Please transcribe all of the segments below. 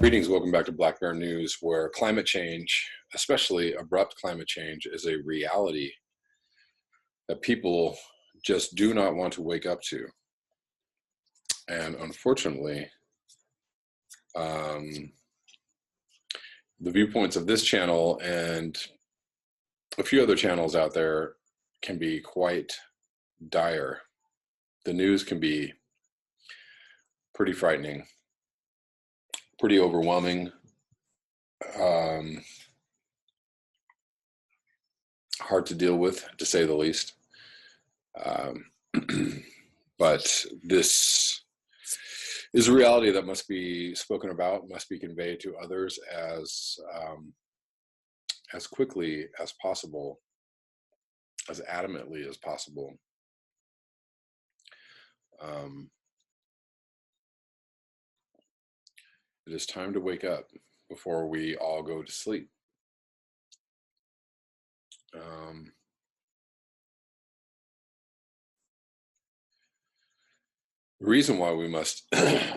Greetings, welcome back to Black Bear News, where climate change, especially abrupt climate change, is a reality that people just do not want to wake up to. And unfortunately, the viewpoints of this channel and a few other channels out there can be quite dire. The news can be pretty frightening, pretty overwhelming, hard to deal with, to say the least. But this is a reality that must be spoken about, must be conveyed to others as quickly as possible, as adamantly as possible. It is time to wake up before we all go to sleep. The reason why we must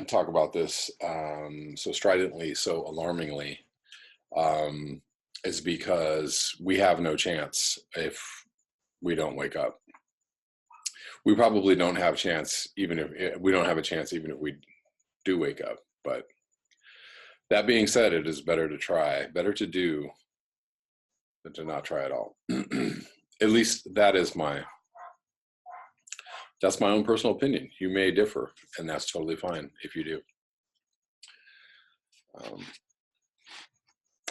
talk about this so stridently, so alarmingly, is because we have no chance if we don't wake up. We probably don't have a chance, even if we don't have a chance, even if we do wake up. But that being said, it is better to try, better to do than to not try at all. At least that's my own personal opinion. You may differ, and that's totally fine if you do.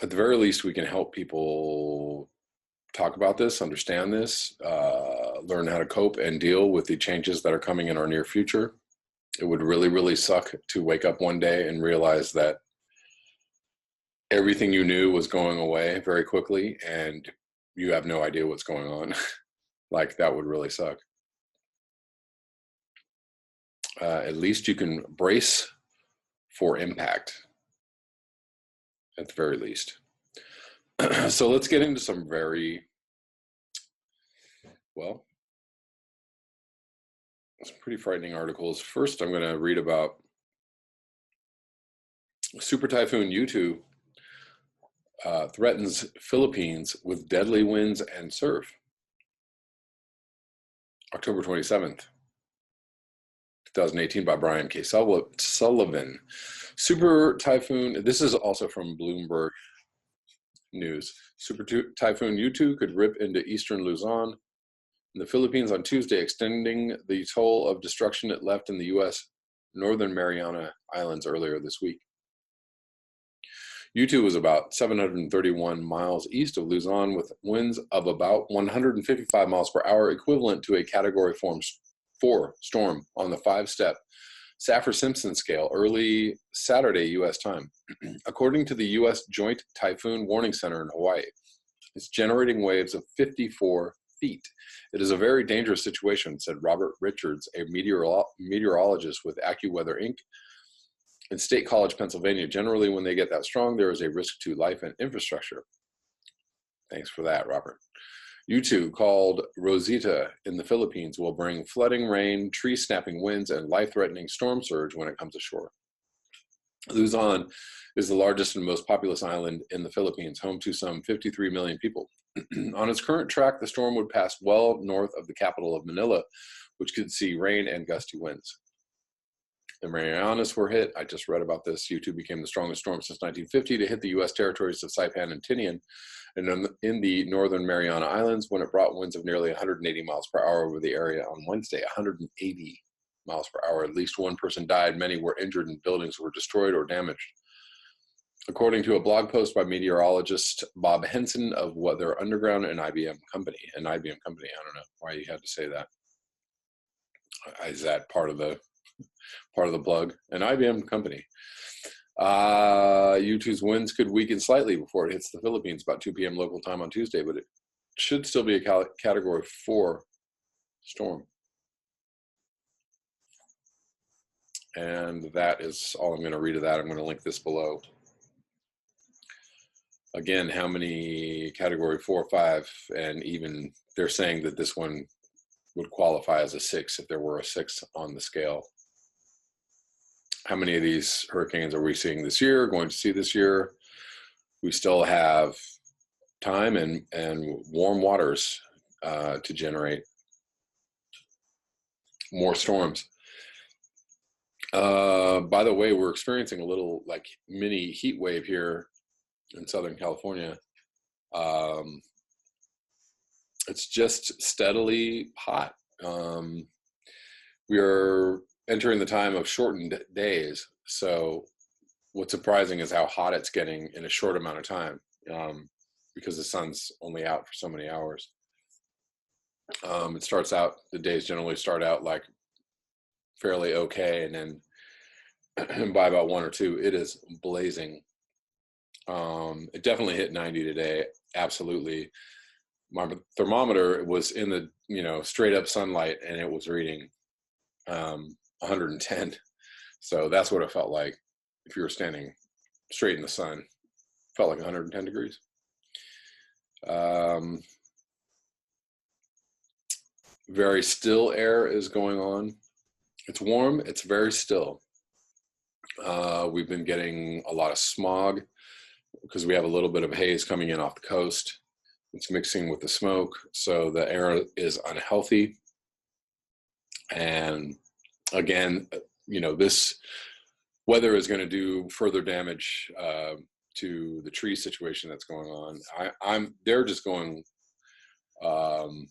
At the very least, we can help people talk about this, understand this, learn how to cope and deal with the changes that are coming in our near future. It would really, really suck to wake up one day and realize that everything you knew was going away very quickly and you have no idea what's going on. Like, that would really suck. At least you can brace for impact, at the very least. So let's get into some very, well, some pretty frightening articles. First, I'm going to read about Super Typhoon Yutu threatens Philippines with deadly winds and surf. October 27th. 2018 by Brian K. Sullivan. Super Typhoon, this is also from Bloomberg News. Super Typhoon Yutu could rip into eastern Luzon in the Philippines on Tuesday, extending the toll of destruction it left in the U.S. Northern Mariana Islands earlier this week. Yutu was about 731 miles east of Luzon with winds of about 155 miles per hour, equivalent to a Category 4 storm on the 5-step Saffir-Simpson scale early Saturday U.S. time. According to the U.S. Joint Typhoon Warning Center in Hawaii, it's generating waves of 54 feet. It is a very dangerous situation, said Robert Richards, a meteorologist with AccuWeather Inc. in State College, Pennsylvania. Generally, when they get that strong, there is a risk to life and infrastructure. Thanks for that, Robert. Yutu, called Rosita in the Philippines, will bring flooding rain, tree-snapping winds, and life-threatening storm surge when it comes ashore. Luzon is the largest and most populous island in the Philippines, home to some 53 million people. On its current track, the storm would pass well north of the capital of Manila, which could see rain and gusty winds. The Marianas were hit. I just read about this. Yutu became the strongest storm since 1950 to hit the U.S. territories of Saipan and Tinian, and in the northern Mariana Islands, when it brought winds of nearly 180 miles per hour over the area on Wednesday. 180 miles per hour. At least one person died. Many were injured, and buildings were destroyed or damaged. According to a blog post by meteorologist Bob Henson of Weather Underground, an IBM company. I don't know why you had to say that. Is that part of the plug? An IBM company. Yutu's winds could weaken slightly before it hits the Philippines about 2 p.m. local time on Tuesday, but it should still be a Category 4 storm. And that is all I'm going to read of that. I'm going to link this below. Again, how many Category 4, 5, and even they're saying that this one would qualify as a 6 if there were a 6 on the scale. how many of these hurricanes are we seeing this year, going to see this year? We still have time and warm waters to generate more storms. By the way, we're experiencing a little like mini heat wave here in Southern California. It's just steadily hot. We are entering the time of shortened days. So what's surprising is how hot it's getting in a short amount of time, because the sun's only out for so many hours. It starts out, the days generally start out like fairly okay, and then by about 1 or 2, it is blazing. It definitely hit 90 today, absolutely. My thermometer was in the, you know, straight up sunlight, and it was reading 110. So that's what it felt like if you were standing straight in the sun. Felt like 110 degrees. Very still air is going on. It's warm, it's very still. We've been getting a lot of smog because we have a little bit of haze coming in off the coast. It's mixing with the smoke, so the air is unhealthy. And again, you know, this weather is going to do further damage to the tree situation that's going on. They're just going to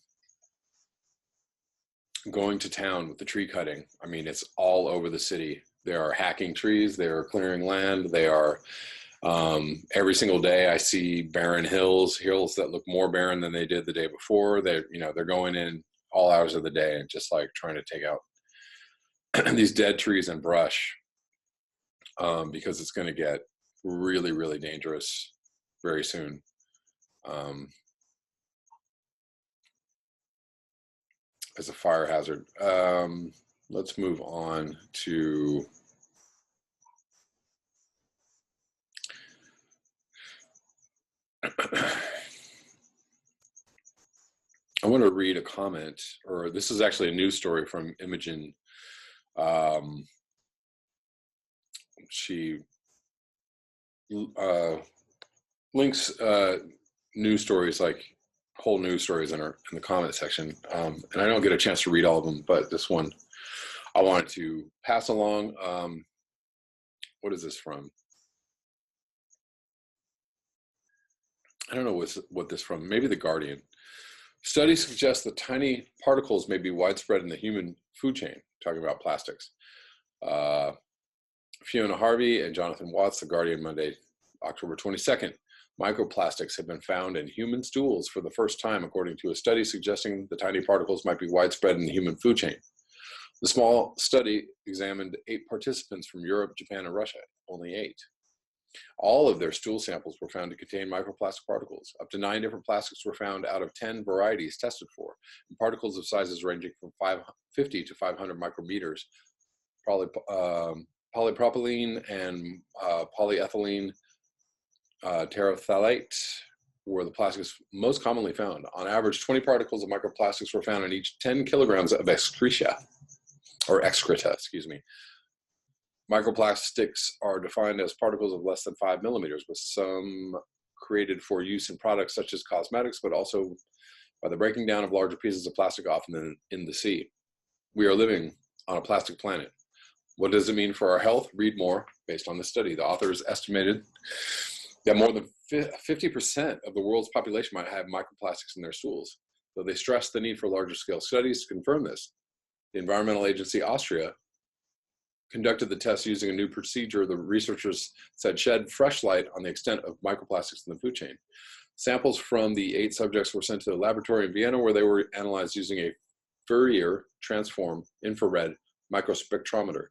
town with the tree cutting. I mean, it's all over the city. They are hacking trees, they are clearing land, they are every single day I see barren hills that look more barren than they did the day before. They're going in all hours of the day and just like trying to take out these dead trees and brush, because it's going to get really, really dangerous very soon. As a fire hazard. Let's move on to I want to read a comment, or this is actually a news story from Imogen. She links news stories, like whole news stories, in the comment section. And I don't get a chance to read all of them, but this one I wanted to pass along. What is this from? I don't know what this from. Maybe The Guardian. Studies suggest that tiny particles may be widespread in the human food chain, talking about plastics. Fiona Harvey and Jonathan Watts, The Guardian, Monday, October 22nd. Microplastics have been found in human stools for the first time, according to a study suggesting the tiny particles might be widespread in the human food chain. The small study examined 8 participants from Europe, Japan, and Russia, only 8. All of their stool samples were found to contain microplastic particles. Up to 9 different plastics were found out of 10 varieties tested for, and particles of sizes ranging from 50 to 500 micrometers. Polypropylene and polyethylene terephthalate were the plastics most commonly found. On average, 20 particles of microplastics were found in each 10 kilograms of excreta. Microplastics are defined as particles of less than 5 millimeters, with some created for use in products such as cosmetics, but also by the breaking down of larger pieces of plastic, often in the sea. We are living on a plastic planet. What does it mean for our health? Read more based on this study. The authors estimated that more than 50% of the world's population might have microplastics in their stools, though they stress the need for larger scale studies to confirm this. The environmental agency Austria conducted the test using a new procedure the researchers said shed fresh light on the extent of microplastics in the food chain. Samples from the 8 subjects were sent to the laboratory in Vienna, where they were analyzed using a Fourier transform infrared microspectrometer.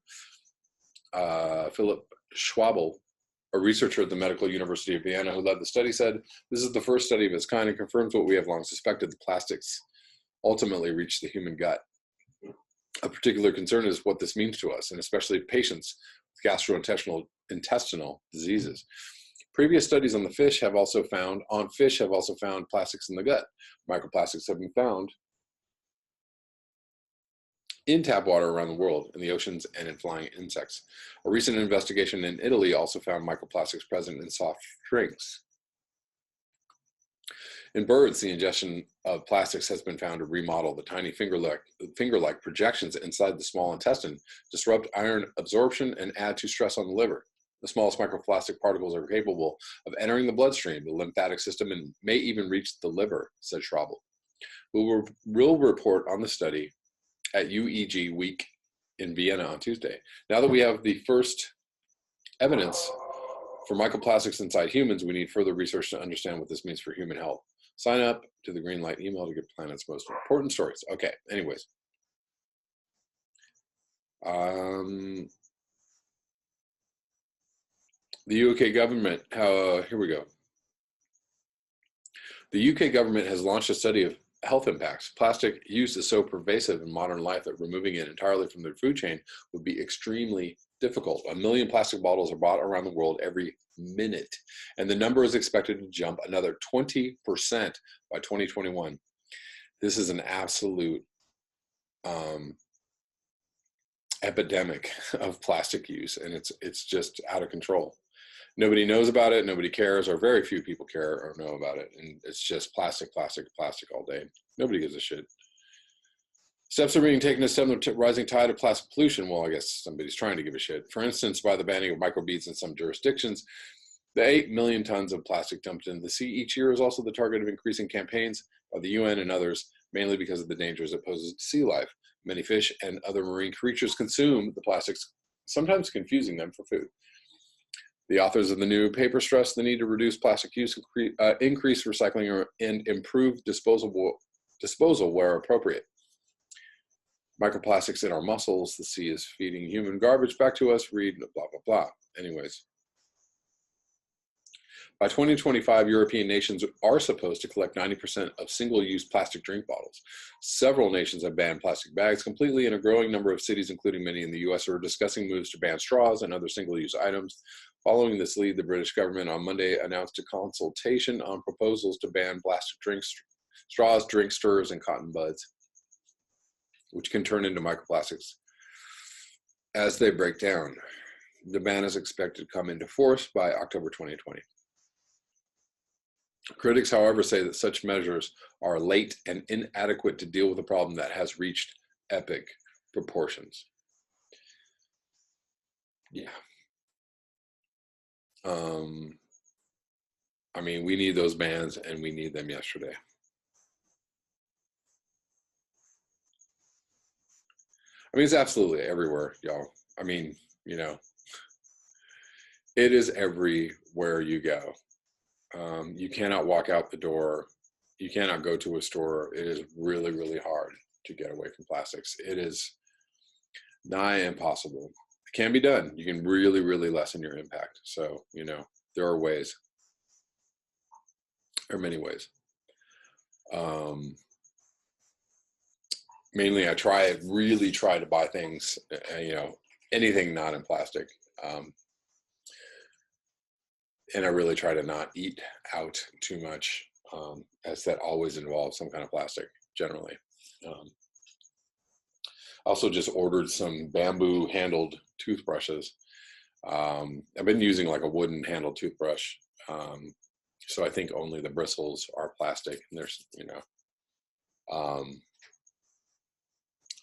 Philip Schwabel, a researcher at the Medical University of Vienna who led the study, said, "This is the first study of its kind and confirms what we have long suspected: the plastics ultimately reach the human gut. A particular concern is what this means to us, and especially patients with gastrointestinal diseases. Previous studies on fish have also found plastics in the gut. Microplastics have been found in tap water around the world, in the oceans, and in flying insects. A recent investigation in Italy also found microplastics present in soft drinks. In birds, the ingestion of plastics has been found to remodel the tiny finger-like projections inside the small intestine, disrupt iron absorption, and add to stress on the liver. The smallest microplastic particles are capable of entering the bloodstream, the lymphatic system, and may even reach the liver, said Schraubel. We'll report on the study at UEG Week in Vienna on Tuesday. Now that we have the first evidence for microplastics inside humans, we need further research to understand what this means for human health. Sign up to the Green Light email to get Planet's most important stories. Okay, anyways. The UK government, here we go. The UK government has launched a study of health impacts. Plastic use is so pervasive in modern life that removing it entirely from the food chain would be extremely difficult. 1 million plastic bottles are bought around the world every minute, and the number is expected to jump another 20% by 2021. This is an absolute epidemic of plastic use, and it's just out of control. Nobody knows about it, nobody cares, or very few people care or know about it, and it's just plastic, plastic, plastic all day. Nobody gives a shit. Steps are being taken to stem the rising tide of plastic pollution. Well, I guess somebody's trying to give a shit. For instance, by the banning of microbeads in some jurisdictions, the 8 million tons of plastic dumped into the sea each year is also the target of increasing campaigns by the UN and others, mainly because of the dangers it poses to sea life. Many fish and other marine creatures consume the plastics, sometimes confusing them for food. The authors of the new paper stress the need to reduce plastic use, increase recycling, and improve disposal where appropriate. Microplastics in our muscles, the sea is feeding human garbage back to us, read blah, blah, blah. Anyways. By 2025, European nations are supposed to collect 90% of single-use plastic drink bottles. Several nations have banned plastic bags completely, and a growing number of cities, including many in the US, are discussing moves to ban straws and other single-use items. Following this lead, the British government on Monday announced a consultation on proposals to ban plastic drinks, straws, drink stirrers, and cotton buds, which can turn into microplastics as they break down. The ban is expected to come into force by October 2020. Critics, however, say that such measures are late and inadequate to deal with a problem that has reached epic proportions. Yeah. I mean, we need those bans, and we need them yesterday. I mean, it's absolutely everywhere, y'all. I mean, you know, it is everywhere you go. You cannot walk out the door. You cannot go to a store. It is really, really hard to get away from plastics. It is nigh impossible. It can be done. You can really, really lessen your impact. So, you know, there are ways. There are many ways. Mainly, I really try to buy things, you know, anything not in plastic. And I really try to not eat out too much, as that always involves some kind of plastic, generally. Also just ordered some bamboo handled toothbrushes. I've been using like a wooden handled toothbrush. So I think only the bristles are plastic, and there's, you know,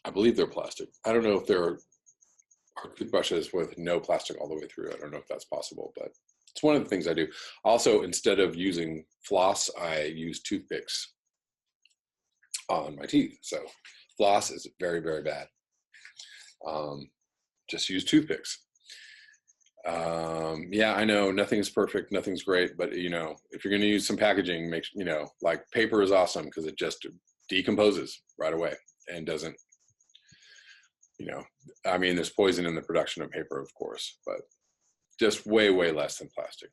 I believe they're plastic. I don't know if there are toothbrushes with no plastic all the way through. I don't know if that's possible, but it's one of the things I do. Also, instead of using floss, I use toothpicks on my teeth. So floss is very, very bad. Just use toothpicks. Yeah, I know nothing's perfect, nothing's great, but you know, if you're going to use some packaging, make, you know, like paper is awesome because it just decomposes right away and doesn't, you know, I mean, there's poison in the production of paper, of course, but just way, way less than plastic.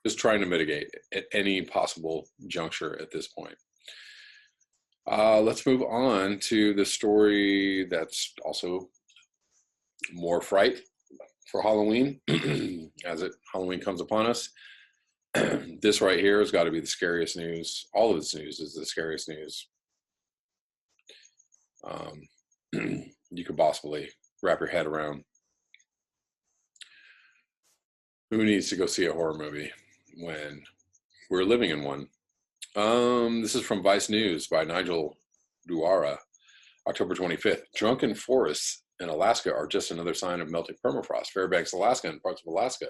Just trying to mitigate at any possible juncture at this point. Let's move on to the story that's also more fright for Halloween, as Halloween comes upon us. This right here has got to be the scariest news. All of this news is the scariest news. you could possibly wrap your head around. Who needs to go see a horror movie when we're living in one? This is from Vice News by Nigel Duara, October 25th. Drunken forests in Alaska are just another sign of melting permafrost. Fairbanks, Alaska, and parts of Alaska.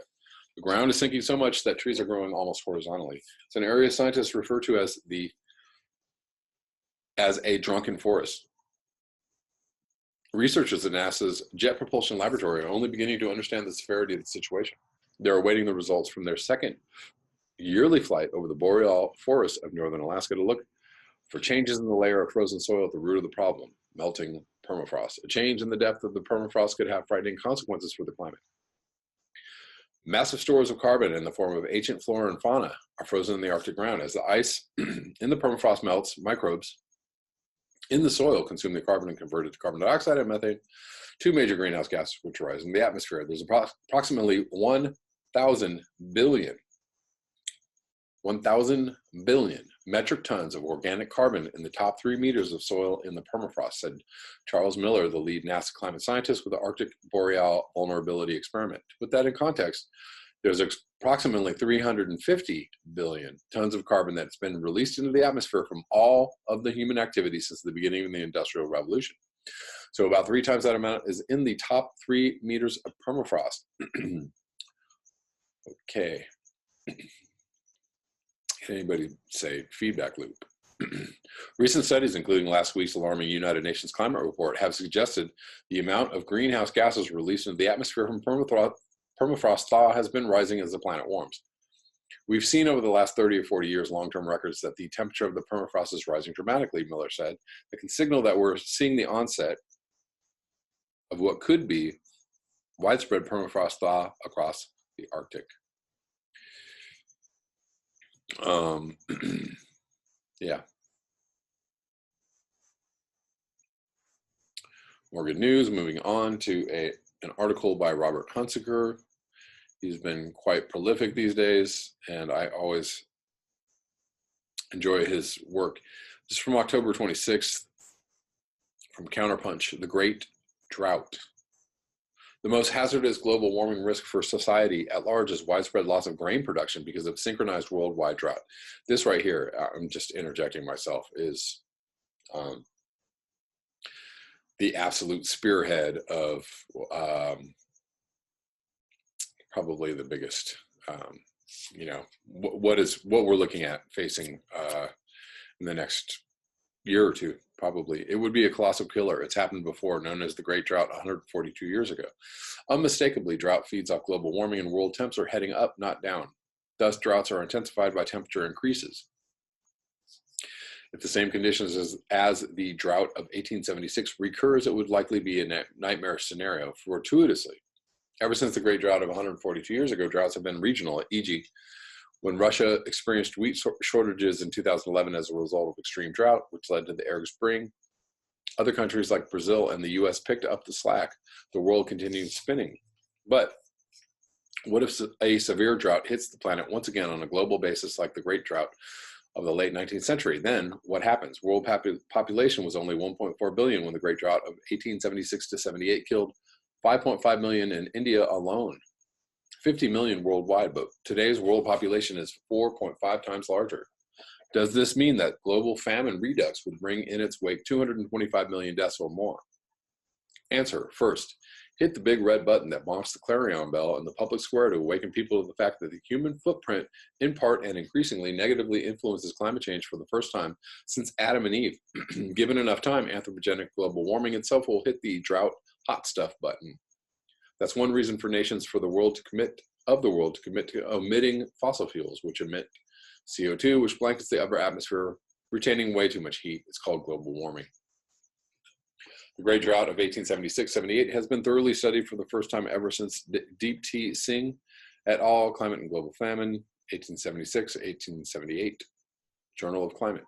The ground is sinking so much that trees are growing almost horizontally. It's an area scientists refer to as a drunken forest. Researchers at NASA's Jet Propulsion Laboratory are only beginning to understand the severity of the situation. They're awaiting the results from their second yearly flight over the boreal forests of northern Alaska to look for changes in the layer of frozen soil at the root of the problem, melting permafrost. A change in the depth of the permafrost could have frightening consequences for the climate. Massive stores of carbon in the form of ancient flora and fauna are frozen in the Arctic ground. As the ice in the permafrost melts, microbes in the soil consume the carbon and convert it to carbon dioxide and methane, two major greenhouse gases which rise in the atmosphere. There's approximately 1,000 billion metric tons of organic carbon in the top 3 meters of soil in the permafrost, said Charles Miller, the lead NASA climate scientist with the Arctic Boreal Vulnerability Experiment. To put that in context, there's approximately 350 billion tons of carbon that's been released into the atmosphere from all of the human activity since the beginning of the Industrial Revolution. So about 3 times that amount is in the top 3 meters of permafrost. Okay. Can anybody say feedback loop? Recent studies, including last week's alarming United Nations climate report, have suggested the amount of greenhouse gases released into the atmosphere from permafrost thaw has been rising as the planet warms. We've seen over the last 30 or 40 years long-term records that the temperature of the permafrost is rising dramatically, Miller said. That can signal that we're seeing the onset of what could be widespread permafrost thaw across the Arctic. Yeah. More good news. Moving on to an article by Robert Hunsaker. He's been quite prolific these days, and I always enjoy his work. This is from October 26th, from Counterpunch, The Great Drought. The most hazardous global warming risk for society at large is widespread loss of grain production because of synchronized worldwide drought. This right here, I'm just interjecting myself, is the absolute spearhead of probably the biggest, what we're looking at facing in the next year or two. Probably. It would be a colossal killer. It's happened before, known as the Great Drought 142 years ago. Unmistakably, drought feeds off global warming and world temps are heading up, not down. Thus, droughts are intensified by temperature increases. If the same conditions as the drought of 1876 recurs, it would likely be a nightmare scenario fortuitously. Ever since the Great Drought of 142 years ago, droughts have been regional, e.g., when Russia experienced wheat shortages in 2011 as a result of extreme drought, which led to the Arab Spring, other countries like Brazil and the US picked up the slack. The world continued spinning. But what if a severe drought hits the planet once again on a global basis like the Great Drought of the late 19th century? Then what happens? World population was only 1.4 billion when the Great Drought of 1876 to 78 killed 5.5 million in India alone. 50 million worldwide, but today's world population is 4.5 times larger. Does this mean that global famine redux would bring in its wake 225 million deaths or more? Answer. First, hit the big red button that bonks the clarion bell in the public square to awaken people to the fact that the human footprint, in part and increasingly, negatively influences climate change for the first time since Adam and Eve. Given enough time, anthropogenic global warming itself will hit the drought hot stuff button. That's one reason for nations of the world to commit to omitting fossil fuels, which emit CO2, which blankets the upper atmosphere, retaining way too much heat. It's called global warming. The Great Drought of 1876-78 has been thoroughly studied for the first time ever since Deep T. Singh et al. Climate and Global Famine, 1876-1878, Journal of Climate,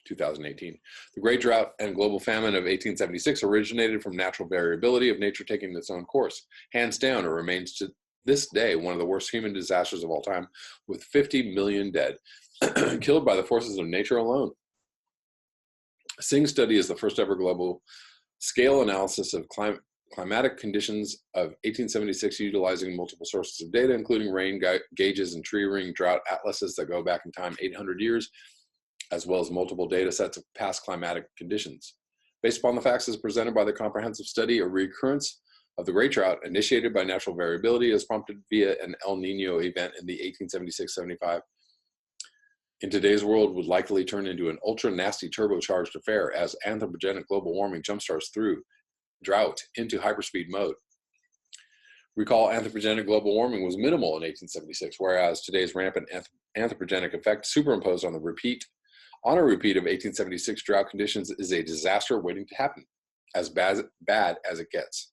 2018. The Great Drought and Global Famine of 1876 originated from natural variability of nature taking its own course. Hands down, it remains to this day one of the worst human disasters of all time, with 50 million dead, killed by the forces of nature alone. Singh's study is the first ever global Scale analysis of climatic conditions of 1876 utilizing multiple sources of data, including rain gauges and tree ring drought atlases that go back in time 800 years, as well as multiple data sets of past climatic conditions. Based upon the facts as presented by the comprehensive study, a recurrence of the Great Drought initiated by natural variability is prompted via an El Nino event in the 1876-75 in today's world would likely turn into an ultra nasty turbocharged affair as anthropogenic global warming jumpstarts through drought into hyperspeed mode. Recall anthropogenic global warming was minimal in 1876, whereas today's rampant anthropogenic effect superimposed on a repeat of 1876 drought conditions is a disaster waiting to happen, as bad as it gets.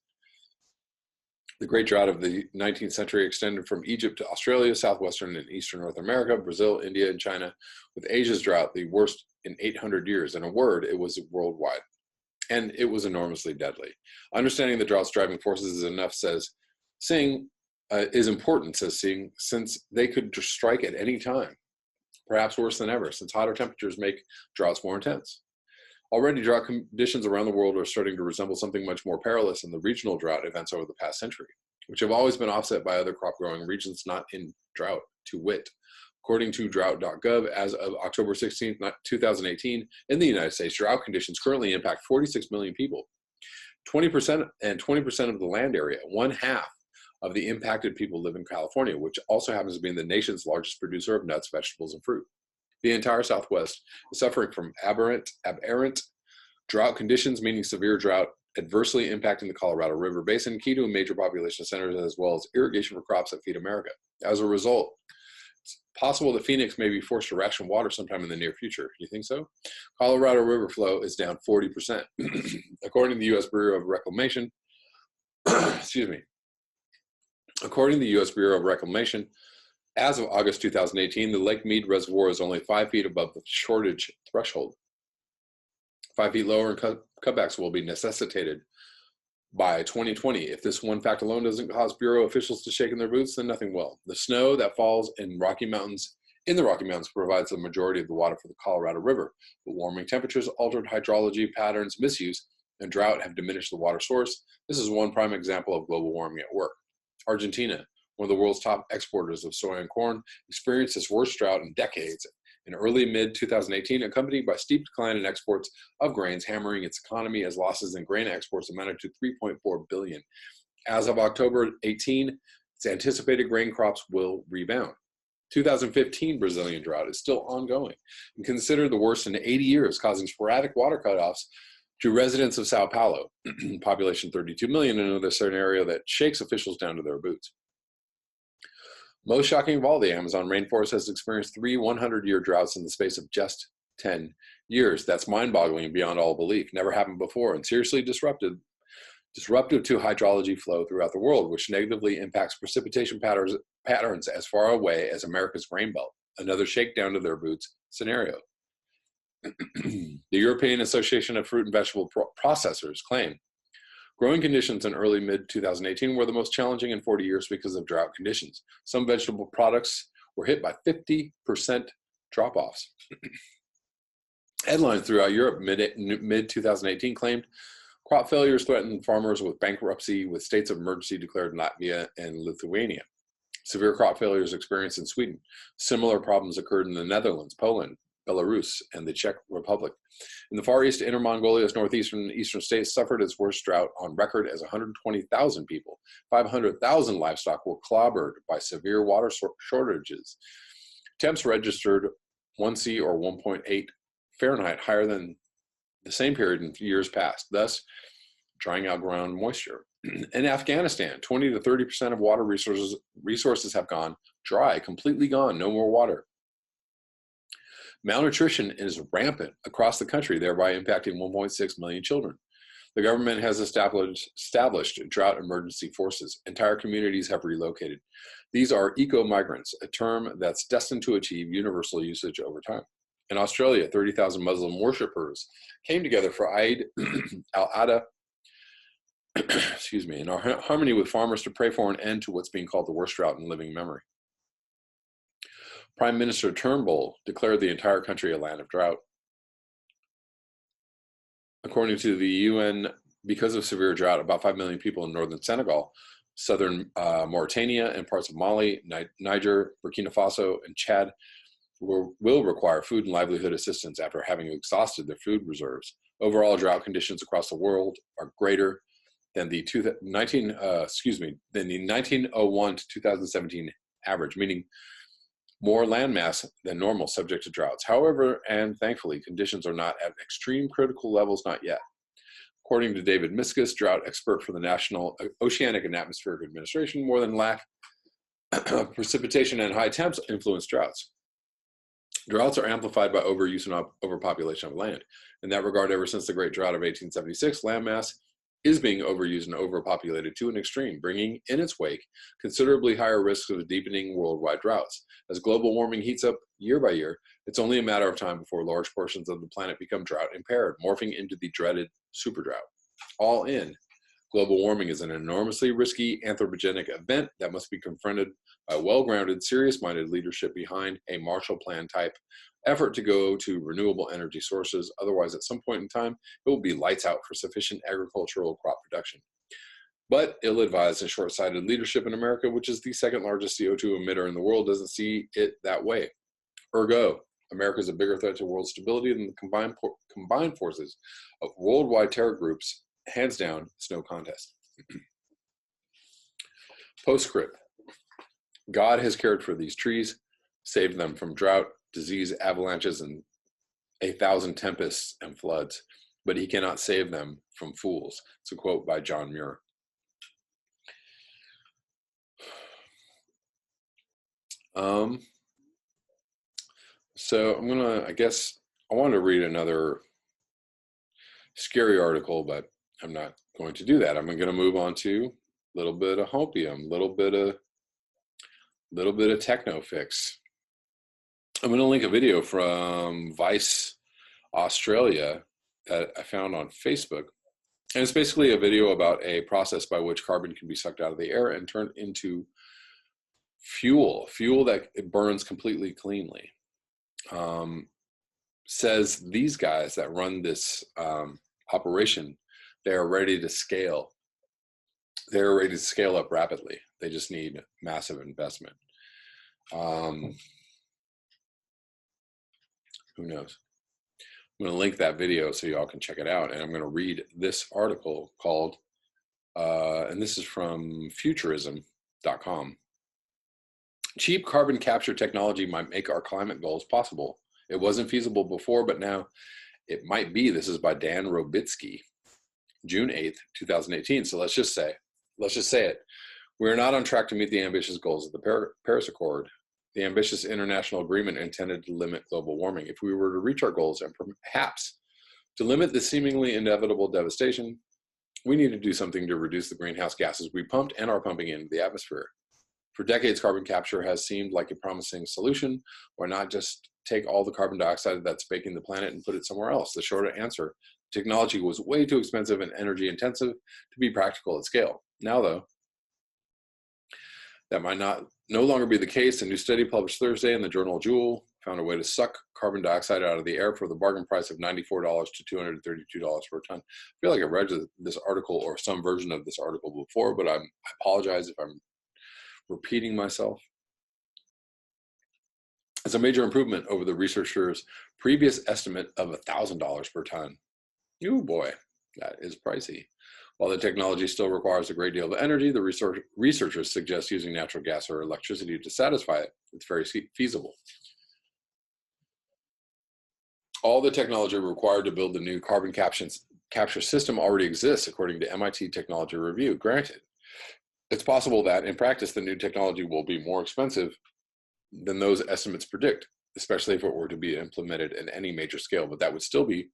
The Great Drought of the 19th century extended from Egypt to Australia, southwestern and eastern North America, Brazil, India, and China, with Asia's drought the worst in 800 years. In a word, it was worldwide, and it was enormously deadly. Understanding the drought's driving forces is enough, says Singh, is important, says Singh, since they could strike at any time, perhaps worse than ever, since hotter temperatures make droughts more intense. Already, drought conditions around the world are starting to resemble something much more perilous in the regional drought events over the past century, which have always been offset by other crop-growing regions not in drought, to wit. According to drought.gov, as of October 16, 2018, in the United States, drought conditions currently impact 46 million people, 20% of the land area. One half of the impacted people live in California, which also happens to be the nation's largest producer of nuts, vegetables, and fruit. The entire Southwest is suffering from aberrant drought conditions, meaning severe drought adversely impacting the Colorado River Basin, key to major population centers, as well as irrigation for crops that feed America. As a result, it's possible that Phoenix may be forced to ration water sometime in the near future. You think so? Colorado River flow is down 40%. According to the U.S. Bureau of Reclamation, according to the U.S. Bureau of Reclamation, as of August 2018, the Lake Mead Reservoir is only 5 feet above the shortage threshold. 5 feet lower and cutbacks will be necessitated by 2020. If this one fact alone doesn't cause Bureau officials to shake in their boots, then nothing will. The snow that falls in the Rocky Mountains provides the majority of the water for the Colorado River, but warming temperatures, altered hydrology patterns, misuse, and drought have diminished the water source. This is one prime example of global warming at work. Argentina, one of the world's top exporters of soy and corn, experienced its worst drought in decades in early mid-2018, accompanied by steep decline in exports of grains, hammering its economy as losses in grain exports amounted to $3.4 billion. As of October 18, its anticipated grain crops will rebound. 2015 Brazilian drought is still ongoing and considered the worst in 80 years, causing sporadic water cutoffs to residents of Sao Paulo, population 32 million, in another scenario that shakes officials down to their boots. Most shocking of all, the Amazon rainforest has experienced 3 100-year droughts in the space of just 10 years. That's mind-boggling and beyond all belief. Never happened before and seriously disruptive to hydrology flow throughout the world, which negatively impacts precipitation patterns as far away as America's grain belt. Another shakedown to their boots scenario. The European Association of Fruit and Vegetable Processors claim growing conditions in early mid-2018 were the most challenging in 40 years because of drought conditions. Some vegetable products were hit by 50% drop-offs. Headlines throughout Europe mid-2018 claimed crop failures threatened farmers with bankruptcy, with states of emergency declared in Latvia and Lithuania. Severe crop failures experienced in Sweden. Similar problems occurred in the Netherlands, Poland, Belarus, and the Czech Republic. In the Far East, Inner Mongolia's northeastern and eastern states suffered its worst drought on record as 120,000 people. 500,000 livestock were clobbered by severe water shortages. Temps registered 1°C or 1.8 Fahrenheit higher than the same period in years past, thus drying out ground moisture. In Afghanistan, 20 to 30% of water resources have gone dry, completely gone, no more water. Malnutrition is rampant across the country, thereby impacting 1.6 million children. The government has established drought emergency forces. Entire communities have relocated. These are eco-migrants, a term that's destined to achieve universal usage over time. In Australia, 30,000 Muslim worshippers came together for Eid al-Adha, in harmony with farmers to pray for an end to what's being called the worst drought in living memory. Prime Minister Turnbull declared the entire country a land of drought. According to the UN because of severe drought, about 5 million people in northern Senegal, southern Mauritania, and parts of Mali, Niger, Burkina Faso, and Chad will require food and livelihood assistance after having exhausted their food reserves. Overall, drought conditions across the world are greater than the 1901 to 2017 average, meaning more landmass than normal subject to droughts. However, and thankfully, conditions are not at extreme critical levels, not yet. According to David Miskus, drought expert for the National Oceanic and Atmospheric Administration, more than lack of precipitation and high temps influence droughts. Droughts are amplified by overuse and overpopulation of land. In that regard, ever since the Great Drought of 1876, landmass is being overused and overpopulated to an extreme, bringing in its wake considerably higher risks of deepening worldwide droughts. As global warming heats up year by year, it's only a matter of time before large portions of the planet become drought impaired, morphing into the dreaded super drought. All in, global warming is an enormously risky anthropogenic event that must be confronted by well-grounded, serious-minded leadership behind a Marshall Plan type effort to go to renewable energy sources. Otherwise, at some point in time, it will be lights out for sufficient agricultural crop production. But ill-advised and short-sighted leadership in America, which is the second largest CO2 emitter in the world, doesn't see it that way. Ergo, America is a bigger threat to world stability than the combined forces of worldwide terror groups. Hands down, it's no contest. Postscript. God has cared for these trees, saved them from drought, disease, avalanches, and 1,000 tempests and floods, but he cannot save them from fools. It's a quote by John Muir. So I wanted to read another scary article, but I'm not going to do that. I'm going to move on to a little bit of hopium, little bit of techno fix. I'm going to link a video from Vice Australia that I found on Facebook. And it's basically a video about a process by which carbon can be sucked out of the air and turned into fuel that it burns completely cleanly. Says these guys that run this operation, they're ready to scale. They're ready to scale up rapidly. They just need massive investment. Who knows? I'm going to link that video so y'all can check it out. And I'm going to read this article called, and this is from futurism.com. Cheap carbon capture technology might make our climate goals possible. It wasn't feasible before, but now it might be. This is by Dan Robitsky, June 8th, 2018. So let's just say it. We're not on track to meet the ambitious goals of the Paris Accord, the ambitious international agreement intended to limit global warming. If we were to reach our goals and perhaps to limit the seemingly inevitable devastation, we need to do something to reduce the greenhouse gases we pumped and are pumping into the atmosphere. For decades, carbon capture has seemed like a promising solution. Why not just take all the carbon dioxide that's baking the planet and put it somewhere else? The short answer, technology was way too expensive and energy intensive to be practical at scale. Now though, that might no longer be the case. A new study published Thursday in the journal Joule found a way to suck carbon dioxide out of the air for the bargain price of $94 to $232 per ton. I feel like I read this article or some version of this article before, but I apologize if I'm repeating myself. It's a major improvement over the researchers' previous estimate of $1,000 per ton. Oh boy, that is pricey. While the technology still requires a great deal of energy, the researchers suggest using natural gas or electricity to satisfy it. It's very feasible. All the technology required to build the new carbon capture system already exists, according to MIT Technology Review. Granted, it's possible that in practice, the new technology will be more expensive than those estimates predict, especially if it were to be implemented at any major scale, but that would still be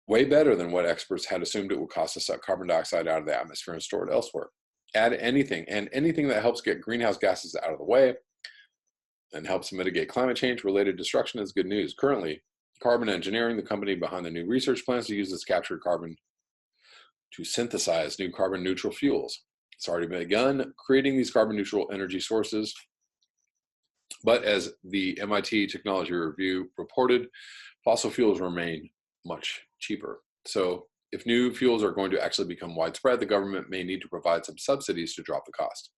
way better than what experts had assumed it would cost to suck carbon dioxide out of the atmosphere and store it elsewhere. Add anything that helps get greenhouse gases out of the way and helps mitigate climate change related destruction is good news. Currently, Carbon Engineering, the company behind the new research, plans to use this captured carbon to synthesize new carbon neutral fuels. It's already begun creating these carbon neutral energy sources, but as the MIT Technology Review reported, fossil fuels remain much cheaper. So If new fuels are going to actually become widespread, the government may need to provide some subsidies to drop the cost.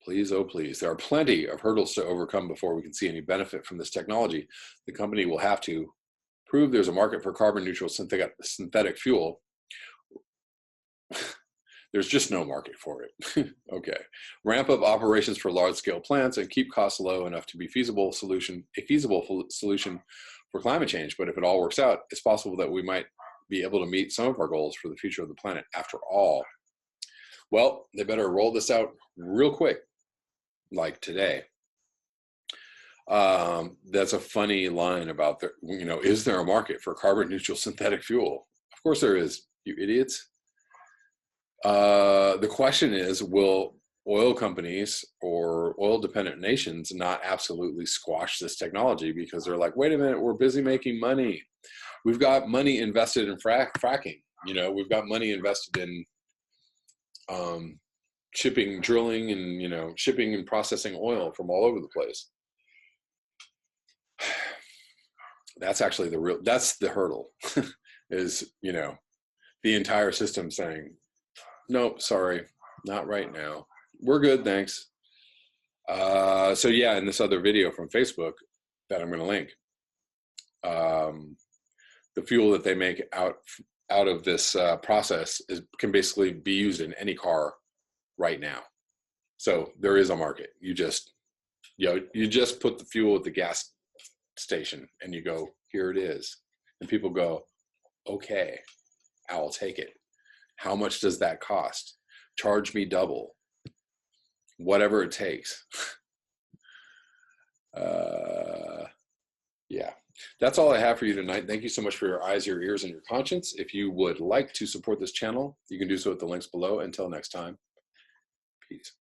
Please, oh please, there are plenty of hurdles to overcome before we can see any benefit from this technology. The company will have to prove there's a market for carbon neutral synthetic fuel. There's just no market for it. Okay. Ramp up operations for large scale plants and keep costs low enough to be a feasible solution for climate change. But if it all works out, it's possible that we might be able to meet some of our goals for the future of the planet after all. Well, they better roll this out real quick, like today. That's a funny line about is there a market for carbon neutral synthetic fuel? Of course there is, you idiots. The question is, will oil companies or oil dependent nations not absolutely squash this technology because they're like, wait a minute, we're busy making money. We've got money invested in fracking. We've got money invested in shipping, drilling, and shipping and processing oil from all over the place. That's actually that's the hurdle is, the entire system saying, nope, sorry, not right now. We're good, thanks. So yeah, in this other video from Facebook that I'm going to link, the fuel that they make out of this process can basically be used in any car right now. So there is a market. You just put the fuel at the gas station and you go, here it is. And people go, okay, I'll take it. How much does that cost? Charge me double. Whatever it takes. Yeah, that's all I have for you tonight. Thank you so much for your eyes, your ears, and your conscience. If you would like to support this channel, you can do so at the links below. Until next time, peace.